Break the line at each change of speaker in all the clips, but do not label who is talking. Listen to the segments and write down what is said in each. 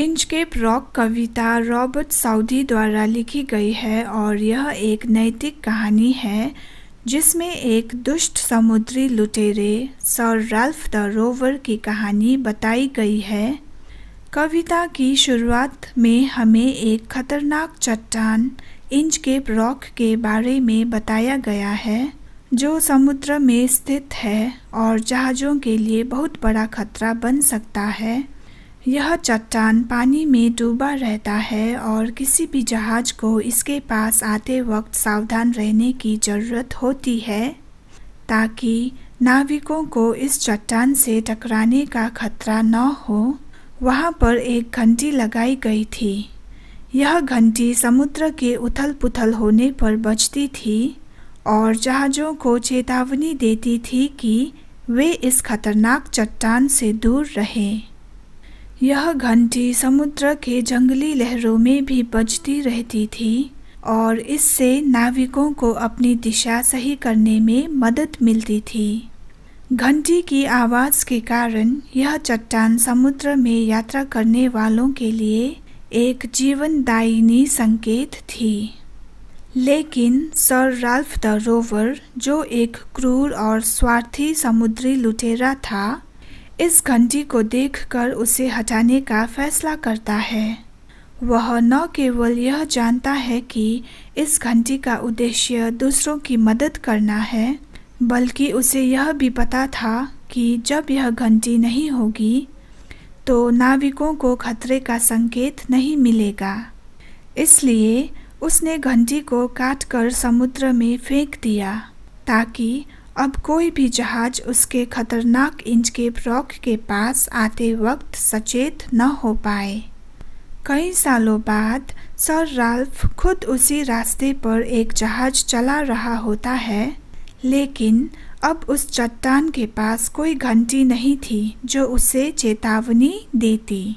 Inchcape rock कविता Robert Saudi द्वारा लिखी गई है और यह एक नैतिक कहानी है जिसमें एक दुष्ट समुद्री लुटेरे सर राल्फ द रोवर की कहानी बताई गई है। कविता की शुरुआत में हमें एक खतरनाक चट्टान इंचकेप रॉक के बारे में बताया गया है जो समुद्र में स्थित है और जहाज़ों के लिए बहुत बड़ा खतरा बन सकता है। यह चट्टान पानी में डूबा रहता है और किसी भी जहाज को इसके पास आते वक्त सावधान रहने की ज़रूरत होती है ताकि नाविकों को इस चट्टान से टकराने का खतरा न हो। वहाँ पर एक घंटी लगाई गई थी। यह घंटी समुद्र के उथल-पुथल होने पर बजती थी और जहाज़ों को चेतावनी देती थी कि वे इस खतरनाक चट्टान से दूर रहें। यह घंटी समुद्र के जंगली लहरों में भी बजती रहती थी और इससे नाविकों को अपनी दिशा सही करने में मदद मिलती थी। घंटी की आवाज़ के कारण यह चट्टान समुद्र में यात्रा करने वालों के लिए एक जीवनदायिनी संकेत थी। लेकिन सर राल्फ द रोवर, जो एक क्रूर और स्वार्थी समुद्री लुटेरा था, इस घंटी को देखकर उसे हटाने का फैसला करता है। वह न केवल यह जानता है कि इस घंटी का उद्देश्य दूसरों की मदद करना है, बल्कि उसे यह भी पता था कि जब यह घंटी नहीं होगी तो नाविकों को खतरे का संकेत नहीं मिलेगा। इसलिए उसने घंटी को काटकर समुद्र में फेंक दिया ताकि अब कोई भी जहाज उसके खतरनाक इंचकेप रॉक के पास आते वक्त सचेत न हो पाए। कई सालों बाद सर राल्फ खुद उसी रास्ते पर एक जहाज चला रहा होता है, लेकिन अब उस चट्टान के पास कोई घंटी नहीं थी जो उसे चेतावनी देती।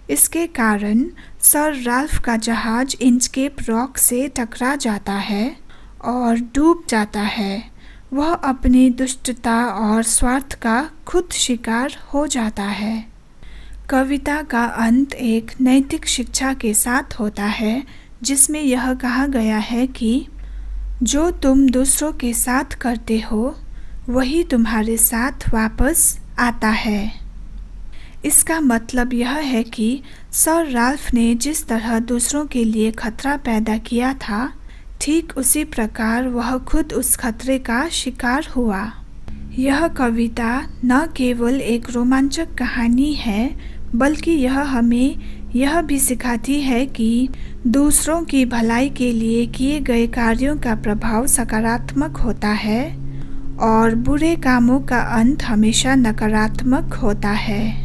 इसके कारण सर राल्फ का जहाज इंचकेप रॉक से टकरा जाता है और डूब जाता है। वह अपनी दुष्टता और स्वार्थ का खुद शिकार हो जाता है। कविता का अंत एक नैतिक शिक्षा के साथ होता है जिसमें यह कहा गया है कि जो तुम दूसरों के साथ करते हो वही तुम्हारे साथ वापस आता है। इसका मतलब यह है कि सर राल्फ ने जिस तरह दूसरों के लिए खतरा पैदा किया था, ठीक उसी प्रकार वह खुद उस खतरे का शिकार हुआ। यह कविता न केवल एक रोमांचक कहानी है, बल्कि यह हमें यह भी सिखाती है कि दूसरों की भलाई के लिए किए गए कार्यों का प्रभाव सकारात्मक होता है और बुरे कामों का अंत हमेशा नकारात्मक होता है।